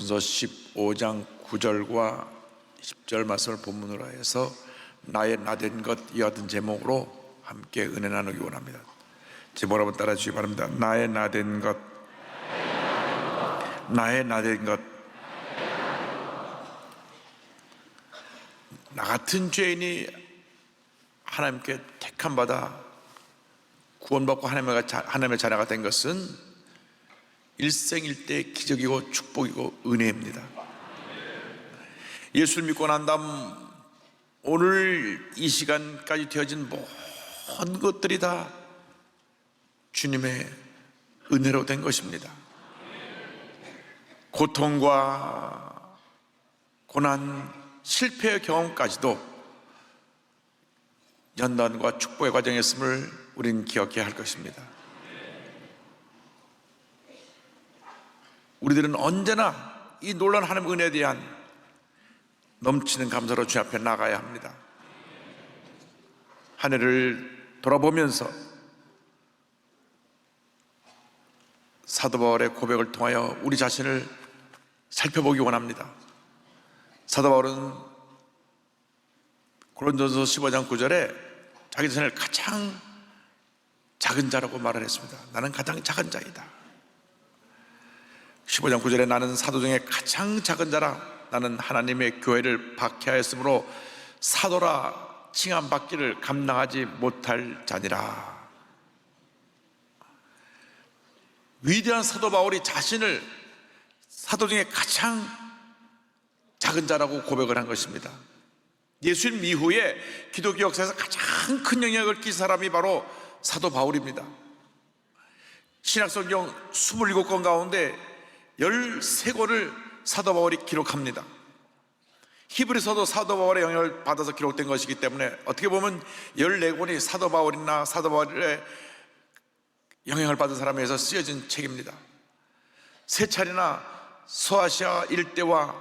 서 15장 9절과 10절 말씀을 본문으로 해서 나의 나된 것 이와 같은 제목으로 함께 은혜 나누기 원합니다. 제목 한번 따라 주시기 바랍니다. 나의 나된 것, 나의 나된 것. 나 같은 죄인이 하나님께 택함 받아 구원받고 하나님의 자녀가 된 것은 일생일대의 기적이고 축복이고 은혜입니다. 예수를 믿고 난 다음 오늘 이 시간까지 되어진 모든 것들이 다 주님의 은혜로 된 것입니다. 고통과 고난, 실패의 경험까지도 연단과 축복의 과정이었음을 우리는 기억해야 할 것입니다. 우리들은 언제나 이 놀라운 하나님의 은혜에 대한 넘치는 감사로 주 앞에 나가야 합니다. 한 해를 돌아보면서 사도 바울의 고백을 통하여 우리 자신을 살펴보기 원합니다. 사도 바울은 고린도전서 15장 9절에 자기 자신을 가장 작은 자라고 말을 했습니다. 나는 가장 작은 자이다. 15장 9절에 나는 사도 중에 가장 작은 자라, 나는 하나님의 교회를 박해하였으므로 사도라 칭함받기를 감당하지 못할 자니라. 위대한 사도 바울이 자신을 사도 중에 가장 작은 자라고 고백을 한 것입니다. 예수님 이후에 기독교 역사에서 가장 큰 영향을 끼친 사람이 바로 사도 바울입니다. 신약성경 27권 가운데 13권을 사도 바울이 기록합니다. 히브리서도 사도 바울의 영향을 받아서 기록된 것이기 때문에 어떻게 보면 14권이 사도 바울이나 사도 바울의 영향을 받은 사람에 의해서 쓰여진 책입니다. 세 차례나 소아시아 일대와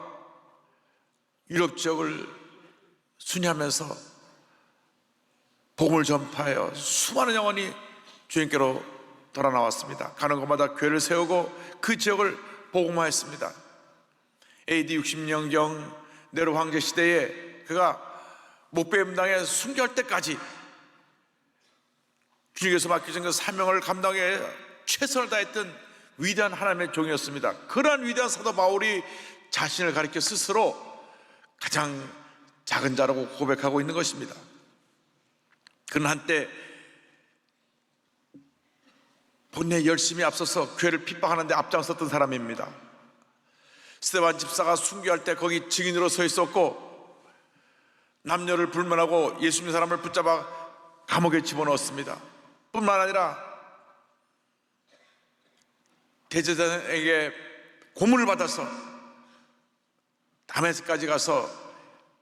유럽 지역을 순회하면서 복음을 전파하여 수많은 영혼이 주님께로 돌아 나왔습니다. 가는 곳마다 교회를 세우고 그 지역을 복음화했습니다. AD 60년경 네로 황제 시대에 그가 목베임 당에 순교할 때까지 주님께서 맡기신 그 사명을 감당해 최선을 다했던 위대한 하나님의 종이었습니다. 그러한 위대한 사도 바울이 자신을 가리켜 스스로 가장 작은 자라고 고백하고 있는 것입니다. 그는 한때 본래 열심히 앞서서 교회를 핍박하는데 앞장섰던 사람입니다. 스데반 집사가 순교할 때 거기 증인으로 서 있었고 남녀를 불문하고 예수 믿는 사람을 붙잡아 감옥에 집어넣었습니다. 뿐만 아니라 대제사장에게 고문을 받아서 다메섹까지 가서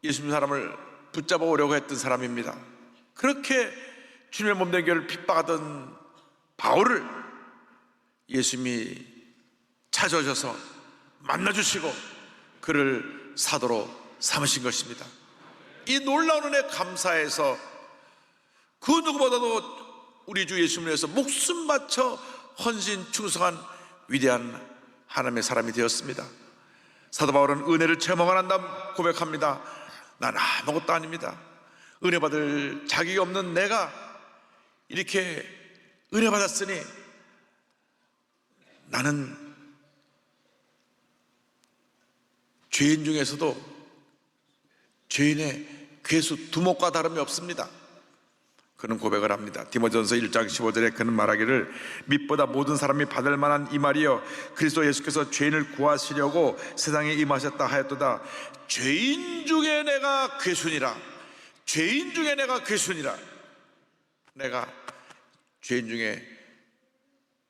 예수 믿는 사람을 붙잡아 오려고 했던 사람입니다. 그렇게 주님의 몸된 교회를 핍박하던 바울을 예수님이 찾아오셔서 만나주시고 그를 사도로 삼으신 것입니다. 이 놀라운 은혜 감사해서 그 누구보다도 우리 주 예수님을 위해서 목숨 바쳐 헌신 충성한 위대한 하나님의 사람이 되었습니다. 사도 바울은 은혜를 체험하고 난 다음 고백합니다. 난 아무것도 아닙니다. 은혜 받을 자격이 없는 내가 이렇게 은혜 받았으니 나는 죄인 중에서도 죄인의 괴수 두목과 다름이 없습니다. 그는 고백을 합니다. 디모데전서 1장 15절에 그는 말하기를 빛보다 모든 사람이 받을 만한 이 말이여 그리스도 예수께서 죄인을 구하시려고 세상에 임하셨다 하였도다. 죄인 중에 내가 괴순이라. 죄인 중에 내가 괴순이라. 내가 죄인 중에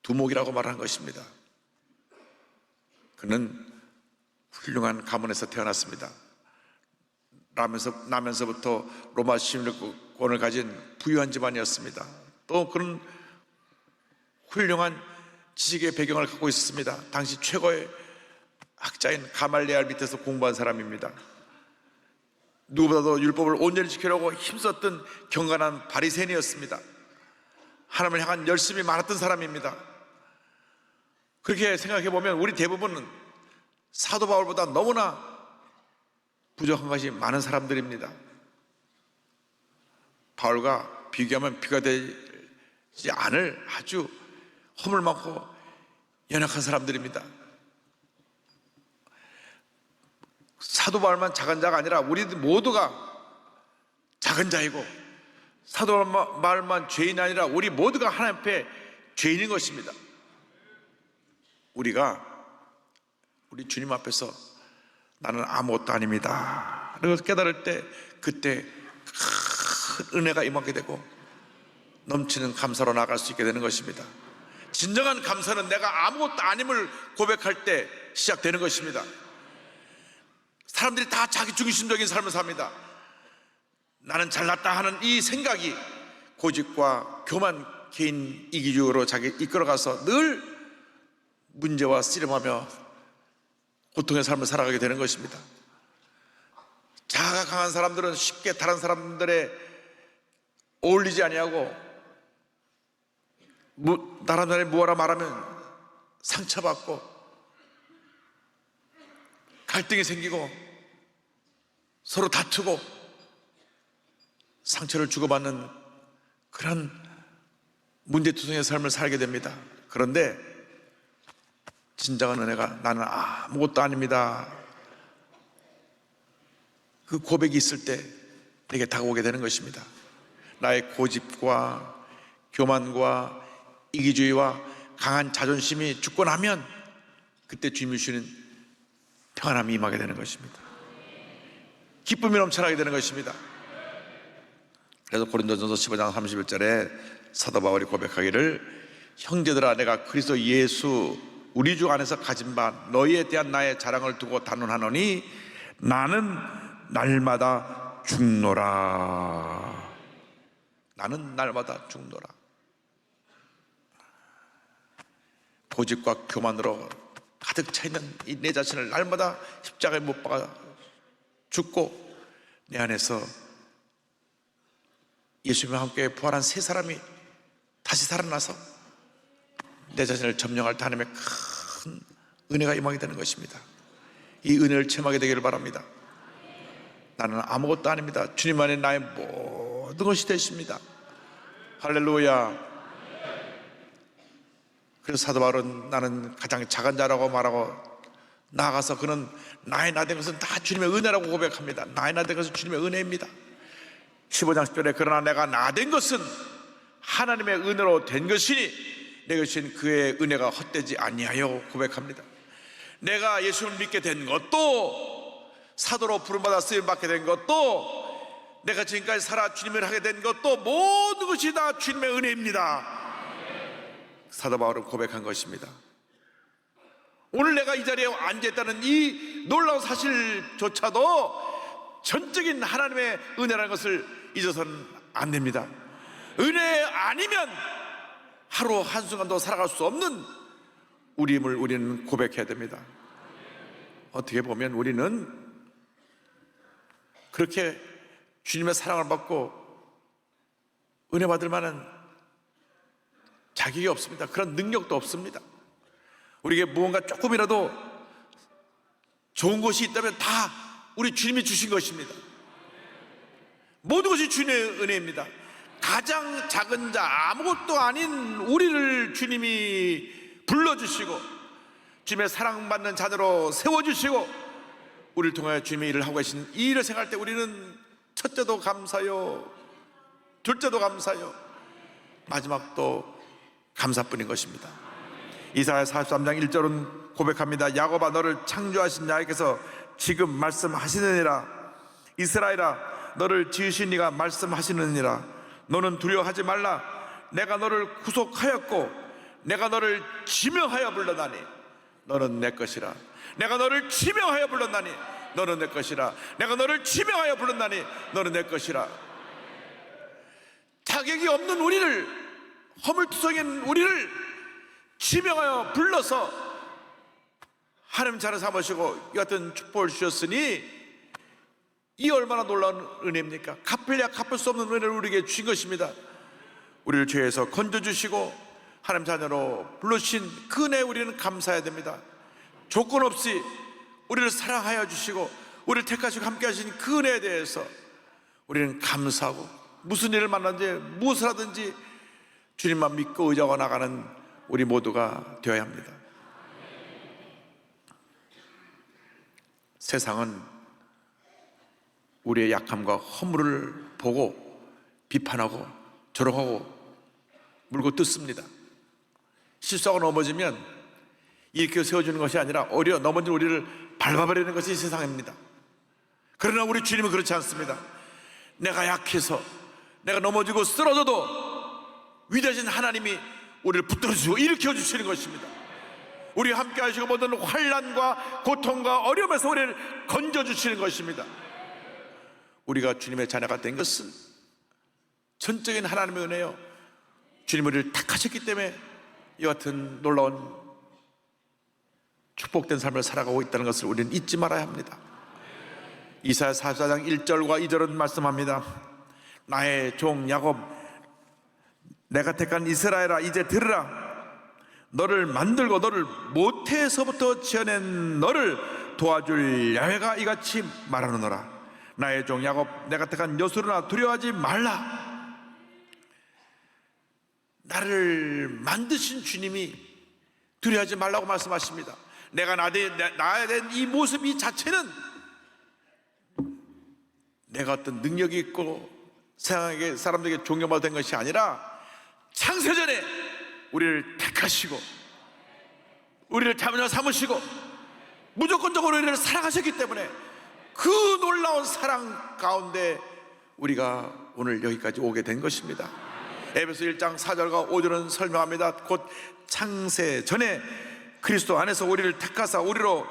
두목이라고 말한 것입니다. 그는 훌륭한 가문에서 태어났습니다. 나면서부터 로마 시민권을 가진 부유한 집안이었습니다. 또 그는 훌륭한 지식의 배경을 갖고 있었습니다. 당시 최고의 학자인 가말리알 밑에서 공부한 사람입니다. 누구보다도 율법을 온전히 지키려고 힘썼던 경건한 바리새인이었습니다. 하나님을 향한 열심이 많았던 사람입니다. 그렇게 생각해 보면 우리 대부분은 사도 바울보다 너무나 부족한 것이 많은 사람들입니다. 바울과 비교하면 비가 되지 않을 아주 허물 많고 연약한 사람들입니다. 사도 바울만 작은 자가 아니라 우리 모두가 작은 자이고, 사도 바울만 죄인이 아니라 우리 모두가 하나님 앞에 죄인인 것입니다. 우리가 우리 주님 앞에서 나는 아무것도 아닙니다 그걸 깨달을 때, 그때 큰 은혜가 임하게 되고 넘치는 감사로 나아갈 수 있게 되는 것입니다. 진정한 감사는 내가 아무것도 아님을 고백할 때 시작되는 것입니다. 사람들이 다 자기 중심적인 삶을 삽니다. 나는 잘났다 하는 이 생각이 고집과 교만, 개인 이기주의로 자기 이끌어가서 늘 문제와 씨름하며 고통의 삶을 살아가게 되는 것입니다. 자아가 강한 사람들은 쉽게 다른 사람들에 어울리지 아니하고, 다른 사람이 무엇라 말하면 상처받고 갈등이 생기고 서로 다투고 상처를 주고받는 그런 문제투성이의 삶을 살게 됩니다. 그런데 진정한 은혜가 나는 아무것도 아닙니다, 그 고백이 있을 때 내게 다가오게 되는 것입니다. 나의 고집과 교만과 이기주의와 강한 자존심이 죽고 나면 그때 주님이 주시는 평안함이 임하게 되는 것입니다. 기쁨이 넘쳐나게 되는 것입니다. 그래서 고린도전서 15장 31절에 사도 바울이 고백하기를, 형제들아, 내가 그리스도 예수 우리 주 안에서 가진 바 너희에 대한 나의 자랑을 두고 단언하노니 나는 날마다 죽노라. 나는 날마다 죽노라. 고집과 교만으로 가득 차 있는 이 내 자신을 날마다 십자가에 못 박아 죽고 내 안에서 예수님과 함께 부활한 새 사람이 다시 살아나서 내 자신을 점령할 때 하나님의 큰 은혜가 임하게 되는 것입니다. 이 은혜를 체험하게 되기를 바랍니다. 나는 아무것도 아닙니다. 주님 안에 나의 모든 것이 되십니다. 할렐루야. 그래서 사도 바울은 나는 가장 작은 자라고 말하고 나아가서 그는 나의 나된 것은 다 주님의 은혜라고 고백합니다. 나의 나된 것은 주님의 은혜입니다. 15장 10절에 그러나 내가 나된 것은 하나님의 은혜로 된 것이니 내 것인 그의 은혜가 헛되지 아니하여 고백합니다. 내가 예수를 믿게 된 것도, 사도로 부름받아 쓰임받게 된 것도, 내가 지금까지 살아 주님을 하게 된 것도 모든 것이 다 주님의 은혜입니다. 사도 바울은 고백한 것입니다. 오늘 내가 이 자리에 앉아있다는 이 놀라운 사실조차도 전적인 하나님의 은혜라는 것을 잊어서는 안 됩니다. 은혜 아니면 하루 한순간도 살아갈 수 없는 우리임을 우리는 고백해야 됩니다. 어떻게 보면 우리는 그렇게 주님의 사랑을 받고 은혜 받을 만한 자격이 없습니다. 그런 능력도 없습니다. 우리에게 무언가 조금이라도 좋은 것이 있다면 다 우리 주님이 주신 것입니다. 모든 것이 주님의 은혜입니다. 가장 작은 자, 아무것도 아닌 우리를 주님이 불러주시고 주님의 사랑받는 자녀로 세워주시고 우리를 통하여 주님의 일을 하고 계신 이 일을 생각할 때 우리는 첫째도 감사요, 둘째도 감사요, 마지막도 감사뿐인 것입니다. 이사야 43장 1절은 고백합니다. 야곱아, 너를 창조하신 야께서 지금 말씀하시느니라. 이스라엘아, 너를 지으신 이가 말씀하시느니라. 너는 두려워하지 말라. 내가 너를 구속하였고 내가 너를 지명하여 불렀나니 너는 내 것이라. 내가 너를 지명하여 불렀나니 너는 내 것이라. 내가 너를 지명하여 불렀나니 너는 내 것이라. 자격이 없는 우리를, 허물투성인 우리를 지명하여 불러서 하나님 자녀 삼으시고 이 같은 축복을 주셨으니 이 얼마나 놀라운 은혜입니까? 갚으려 갚을 수 없는 은혜를 우리에게 주신 것입니다. 우리를 죄에서 건져주시고 하나님 자녀로 불러주신 그 은혜에 우리는 감사해야 됩니다. 조건 없이 우리를 사랑하여 주시고 우리를 택하시고 함께 하신 그 은혜에 대해서 우리는 감사하고 무슨 일을 만나든지 무엇을 하든지 주님만 믿고 의지하고 나가는 우리 모두가 되어야 합니다. 세상은 우리의 약함과 허물을 보고 비판하고 조롱하고 물고 뜯습니다. 실수하고 넘어지면 일으켜 세워주는 것이 아니라 오히려 넘어진 우리를 밟아버리는 것이 세상입니다. 그러나 우리 주님은 그렇지 않습니다. 내가 약해서 내가 넘어지고 쓰러져도 위대하신 하나님이 우리를 붙들어주시고 일으켜 주시는 것입니다. 우리와 함께 하시고 모든 환난과 고통과 어려움에서 우리를 건져주시는 것입니다. 우리가 주님의 자녀가 된 것은 전적인 하나님의 은혜요, 주님 우리를 택하셨기 때문에 이 같은 놀라운 축복된 삶을 살아가고 있다는 것을 우리는 잊지 말아야 합니다. 이사야 44장 1절과 2절은 말씀합니다. 나의 종 야곱, 내가 택한 이스라엘아, 이제 들으라. 너를 만들고 너를 모태에서부터 지어낸 너를 도와줄 야훼가 이같이 말하노라. 나의 종 야곱, 내가 택한 여수르나 두려워하지 말라. 나를 만드신 주님이 두려워하지 말라고 말씀하십니다. 내가 나야 된 이 모습 이 자체는 내가 어떤 능력이 있고 세상에게 사람들에게 존경받는 것이 아니라 창세전에 우리를 택하시고 우리를 자녀 삼으시고 무조건적으로 우리를 사랑하셨기 때문에 그 놀라운 사랑 가운데 우리가 오늘 여기까지 오게 된 것입니다. 에베소 1장 4절과 5절은 설명합니다. 곧 창세전에 그리스도 안에서 우리를 택하사 우리로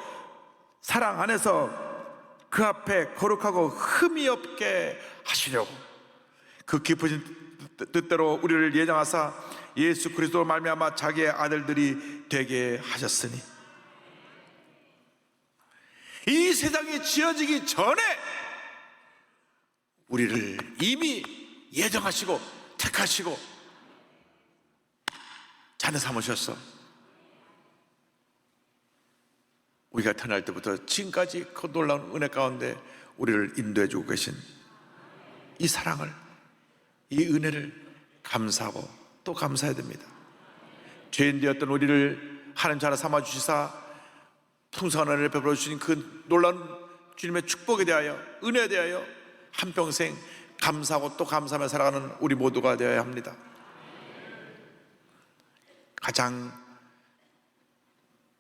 사랑 안에서 그 앞에 거룩하고 흠이 없게 하시려고 그 깊으신 뜻대로 우리를 예정하사 예수 그리스도로 말미암아 자기의 아들들이 되게 하셨으니, 이 세상이 지어지기 전에 우리를 이미 예정하시고 택하시고 자녀 삼으셨어. 우리가 태어날 때부터 지금까지 그 놀라운 은혜 가운데 우리를 인도해 주고 계신 이 사랑을, 이 은혜를 감사하고 또 감사해야 됩니다. 죄인 되었던 우리를 하나님 자녀 삼아 주시사 풍성한 은혜를 베풀어 주신 그 놀라운 주님의 축복에 대하여, 은혜에 대하여 한평생 감사하고 또 감사하며 살아가는 우리 모두가 되어야 합니다. 가장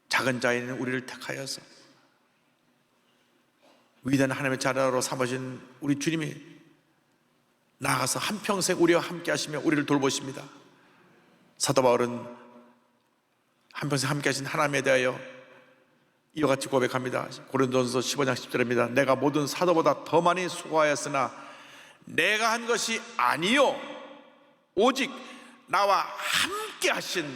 작은 자인 우리를 택하여서 위대한 하나님의 자녀로 삼으신 우리 주님이 나아가서 한평생 우리와 함께 하시며 우리를 돌보십니다. 사도 바울은 한평생 함께 하신 하나님에 대하여 이와 같이 고백합니다. 고린도전서 15장 10절입니다. 내가 모든 사도보다 더 많이 수고하였으나 내가 한 것이 아니요 오직 나와 함께 하신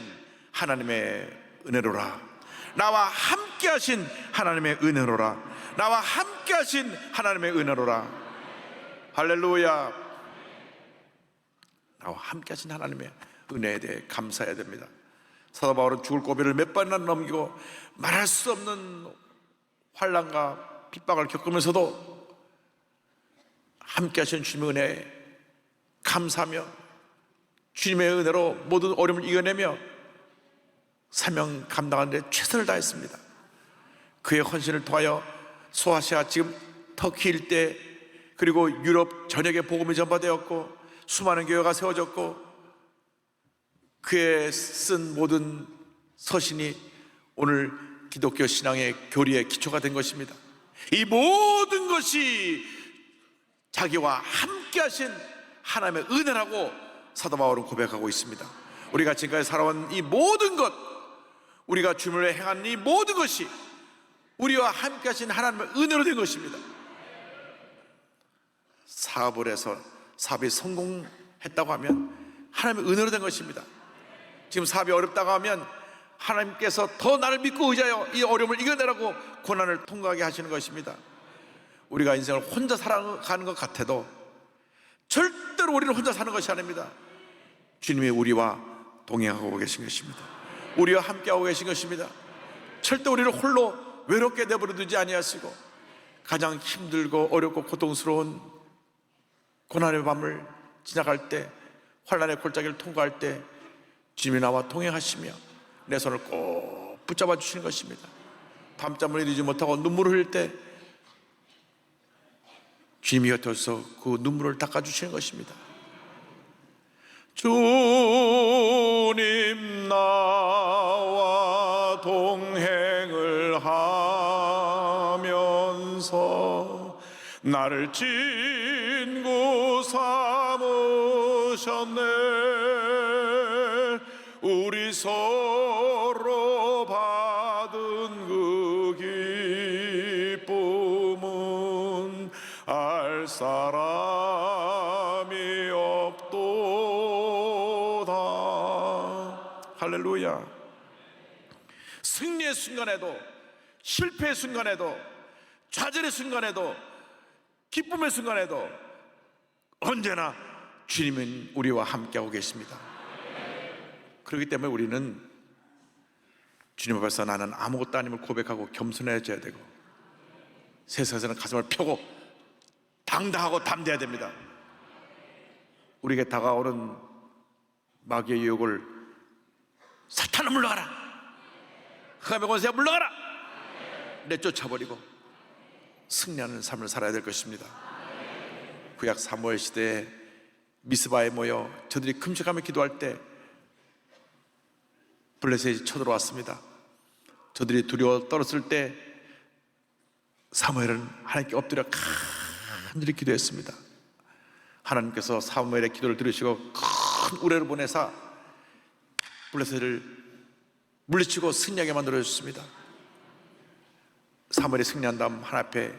하나님의 은혜로라. 나와 함께 하신 하나님의 은혜로라. 나와 함께 하신 하나님의 은혜로라. 할렐루야. 나와 함께 하신 하나님의 은혜에 대해 감사해야 됩니다. 사도 바울은 죽을 고비를 몇 번이나 넘기고 말할 수 없는 환난과 핍박을 겪으면서도 함께 하신 주님의 은혜에 감사하며 주님의 은혜로 모든 어려움을 이겨내며 사명 감당하는 데 최선을 다했습니다. 그의 헌신을 통하여 소아시아, 지금 터키 일대, 그리고 유럽 전역에 복음이 전파되었고 수많은 교회가 세워졌고 그의 쓴 모든 서신이 오늘 기독교 신앙의 교리의 기초가 된 것입니다. 이 모든 것이 자기와 함께 하신 하나님의 은혜라고 사도 바울은 고백하고 있습니다. 우리가 지금까지 살아온 이 모든 것, 우리가 주님을 위해 행한 이 모든 것이 우리와 함께 하신 하나님의 은혜로 된 것입니다. 사업을 해서 사업이 성공했다고 하면 하나님의 은혜로 된 것입니다. 지금 사업이 어렵다고 하면 하나님께서 더 나를 믿고 의지하여 이 어려움을 이겨내라고 고난을 통과하게 하시는 것입니다. 우리가 인생을 혼자 살아가는 것 같아도 절대로 우리는 혼자 사는 것이 아닙니다. 주님이 우리와 동행하고 계신 것입니다. 우리와 함께하고 계신 것입니다. 절대 우리를 홀로 외롭게 내버려 두지 아니하시고 가장 힘들고 어렵고 고통스러운 고난의 밤을 지나갈 때, 환난의 골짜기를 통과할 때 주님이 나와 동행하시며 내 손을 꼭 붙잡아 주시는 것입니다. 밤잠을 이루지 못하고 눈물을 흘릴 때 주님이 곁에 오셔서 그 눈물을 닦아주시는 것입니다. 주님 나와 동행을 하면서 나를 친구 삼으셨네. 우리 서로 받은 그 기쁨은 알 사람이 없도다. 할렐루야. 승리의 순간에도, 실패의 순간에도, 좌절의 순간에도, 기쁨의 순간에도 언제나 주님은 우리와 함께하고 계십니다. 그렇기 때문에 우리는 주님 앞에서 나는 아무것도 아님을 고백하고 겸손해져야 되고, 세상에서는 가슴을 펴고 당당하고 담대해야 됩니다. 우리에게 다가오는 마귀의 유혹을 사탄아 물러가라, 흑암의 권세야 물러가라 내쫓아버리고 승리하는 삶을 살아야 될 것입니다. 구약 사무엘 시대에 미스바에 모여 저들이 금식하며 기도할 때 블레셋이 쳐들어왔습니다. 저들이 두려워 떨었을 때 사무엘은 하나님께 엎드려 간절히 기도했습니다. 하나님께서 사무엘의 기도를 들으시고 큰 우레를 보내사 블레셋을 물리치고 승리하게 만들어 주셨습니다. 사무엘이 승리한 다음 하나님 앞에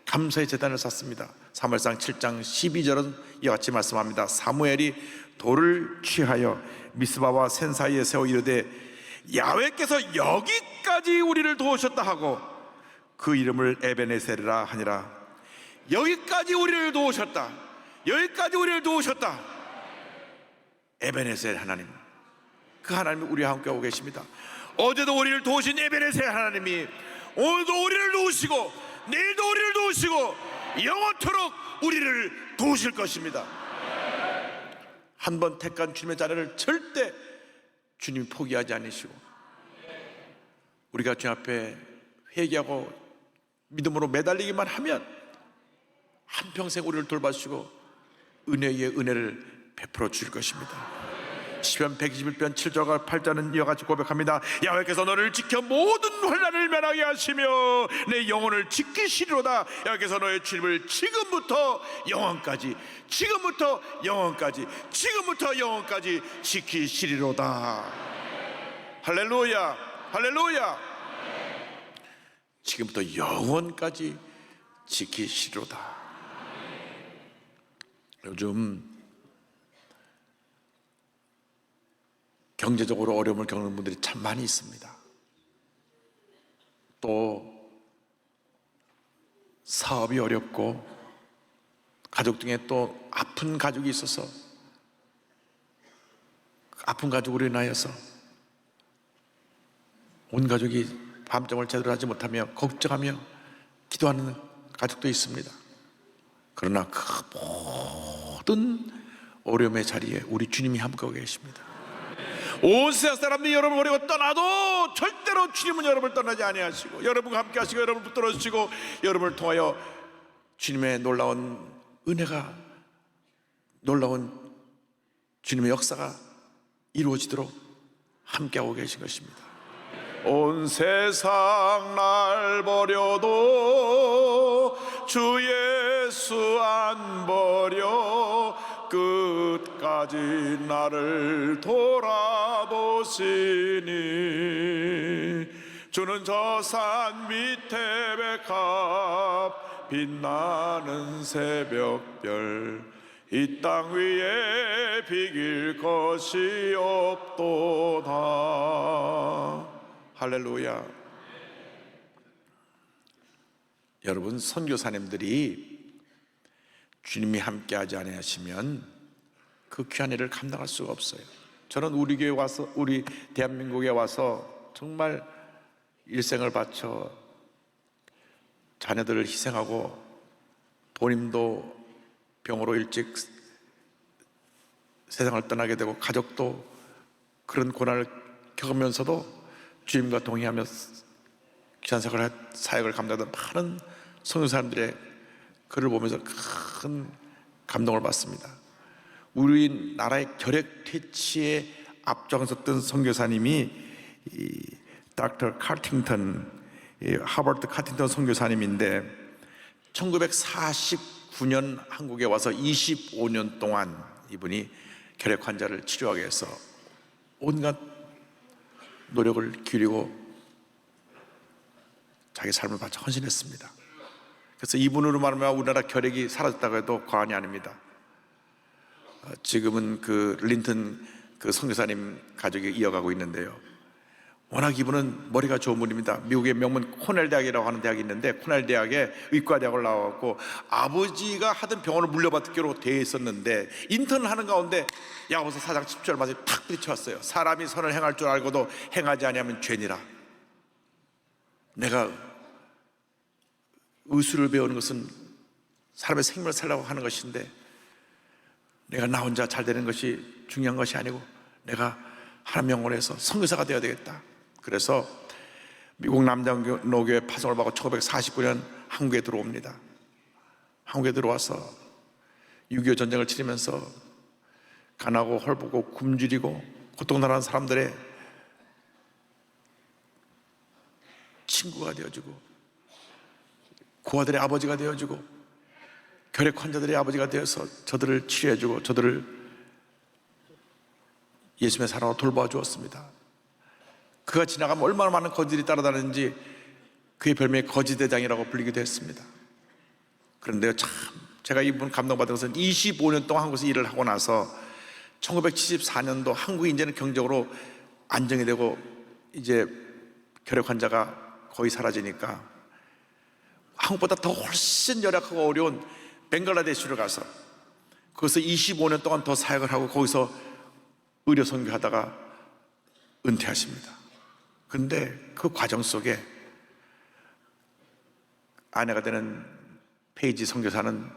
감사의 제단을 쌓습니다. 사무엘상 7장 12절은 이와 같이 말씀합니다. 사무엘이 돌을 취하여 미스바와 센 사이에 세워 이르되 야훼께서 여기까지 우리를 도우셨다 하고 그 이름을 에베네셀이라 하니라. 여기까지 우리를 도우셨다, 여기까지 우리를 도우셨다. 에베네셀 하나님, 그 하나님이 우리와 함께하고 계십니다. 어제도 우리를 도우신 에베네셀 하나님이 오늘도 우리를 도우시고 내일도 우리를 도우시고 영원토록 우리를 도우실 것입니다. 한번 택한 주님의 자리를 절대 주님이 포기하지 않으시고, 우리가 주님 앞에 회개하고 믿음으로 매달리기만 하면 한평생 우리를 돌봐주시고 은혜 위에 은혜를 베풀어 주실 것입니다. 시편 121편 7절과 8절은 이와 같이 고백합니다. 야훼께서 너를 지켜 모든 환난을 면하게 하시며 내 영혼을 지키시리로다. 야훼께서 너의 주님을 지금부터 영원까지, 지금부터 영원까지, 지금부터 영원까지 지키시리로다. 할렐루야, 할렐루야. 지금부터 영원까지 지키시리로다. 요즘 경제적으로 어려움을 겪는 분들이 참 많이 있습니다. 또 사업이 어렵고 가족 중에 또 아픈 가족이 있어서 아픈 가족으로 인하여서 온 가족이 밤잠을 제대로 하지 못하며 걱정하며 기도하는 가족도 있습니다. 그러나 그 모든 어려움의 자리에 우리 주님이 함께하고 계십니다. 온 세상 사람들이 여러분을 버리고 떠나도 절대로 주님은 여러분을 떠나지 아니하시고 여러분과 함께 하시고 여러분을 붙들어 주시고 여러분을 통하여 주님의 놀라운 은혜가, 놀라운 주님의 역사가 이루어지도록 함께하고 계신 것입니다. 온 세상 날 버려도 주 예수 안 버려 끝까지 나를 돌아보시니 주는 저 산 밑에 백합 빛나는 새벽별 이 땅 위에 비길 것이 없도다. 할렐루야. 여러분, 선교사님들이 주님이 함께하지 아니하시면 그 귀한 일을 감당할 수가 없어요. 저는 우리 교회 와서, 우리 대한민국에 와서 정말 일생을 바쳐 자녀들을 희생하고 본인도 병으로 일찍 세상을 떠나게 되고 가족도 그런 고난을 겪으면서도 주님과 동행하며 귀한 사역을 감당하던 많은 선교사님들의 글을 보면서 큰 감동을 받습니다. 우리나라의 결핵 퇴치에 앞장섰던 선교사님이 닥터 카팅턴, 하버드 카팅턴 선교사님인데 1949년 한국에 와서 25년 동안 이분이 결핵 환자를 치료하기 위해서 온갖 노력을 기울이고 자기 삶을 바쳐 헌신했습니다. 그래서 이분으로 말하면 우리나라 결핵이 사라졌다고 해도 과언이 아닙니다. 지금은 그 린턴 그 선교사님 가족이 이어가고 있는데요. 워낙 이분은 머리가 좋은 분입니다. 미국의 명문 코넬 대학이라고 하는 대학이 있는데 코넬 대학에 의과대학을 나와갖고 아버지가 하던 병원을 물려받기로 되어 있었는데 인턴을 하는 가운데 야고보서 4장 10절 말씀이 탁 부딪혀왔어요. 사람이 선을 행할 줄 알고도 행하지 아니하면 죄니라. 내가 의술을 배우는 것은 사람의 생명을 살려고 하는 것인데 내가 나 혼자 잘 되는 것이 중요한 것이 아니고 내가 하나님 영혼에서 선교사가 되어야 되겠다. 그래서 미국 남장로교회 파송을 받고 1949년 한국에 들어옵니다. 한국에 들어와서 6.25 전쟁을 치르면서 가난하고 헐벗고 굶주리고 고통당하는 사람들의 친구가 되어주고 고아들의 아버지가 되어주고 결핵 환자들의 아버지가 되어서 저들을 치료해주고 저들을 예수님의 사랑으로 돌보아 주었습니다. 그가 지나가면 얼마나 많은 거지들이 따라다니는지 그의 별명이 거지대장이라고 불리기도 했습니다. 그런데 참 제가 이분 감동받은 것은 25년 동안 한국에서 일을 하고 나서 1974년도 한국이 이제는 경제적으로 안정이 되고 이제 결핵 환자가 거의 사라지니까 한국보다 더 훨씬 열악하고 어려운 벵글라데시로 가서 거기서 25년 동안 더 사역을 하고 거기서 의료 선교하다가 은퇴하십니다. 그런데 그 과정 속에 아내가 되는 페이지 선교사는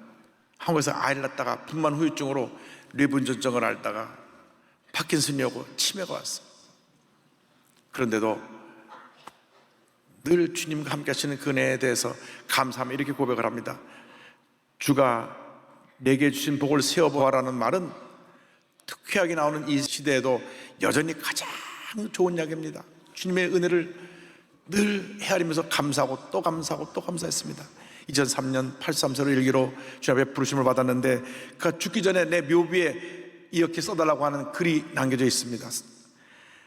한국에서 아이를 낳다가 분만 후유증으로 뇌분전증을 앓다가 파킨슨이 오고 치매가 왔어요. 그런데도 늘 주님과 함께 하시는 그 은혜에 대해서 감사하며 이렇게 고백을 합니다. 주가 내게 주신 복을 세어보아라는 말은 특휘하게 나오는 이 시대에도 여전히 가장 좋은 이야기입니다. 주님의 은혜를 늘 헤아리면서 감사하고 또 감사하고 또 감사했습니다. 2003년 83세로 일기로 주님 앞에 부르심을 받았는데 그가 죽기 전에 내 묘비에 이렇게 써달라고 하는 글이 남겨져 있습니다.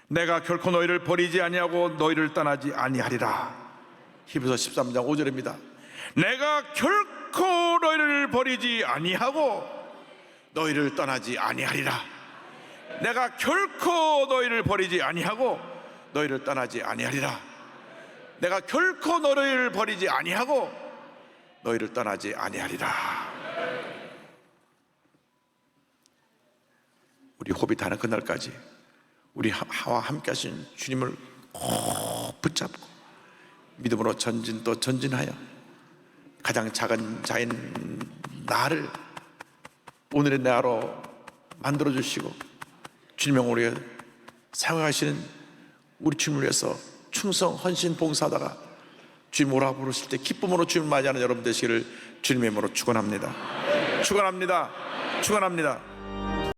내가 결코 너희를 버리지 아니하고 너희를 떠나지 아니하리라. 히브리서 13장 5절입니다. 내가 결코 너희를 버리지 아니하고 너희를 떠나지 아니하리라. 내가 결코 너희를 버리지 아니하고 너희를 떠나지 아니하리라. 내가 결코 너희를 버리지 아니하고 너희를 떠나지 아니하리라. 우리 호빗하는 그날까지 우리 하와 함께 하신 주님을 꼭 붙잡고 믿음으로 전진 또 전진하여 가장 작은 자인 나를 오늘의 나로 만들어주시고 주님의 영으로 사용하시는 우리 주님을 위해서 충성 헌신 봉사하다가 주님 오라 부르실 때 기쁨으로 주님을 맞이하는 여러분 되시기를 주님의 이름으로 축원합니다. 축원합니다. 축원합니다.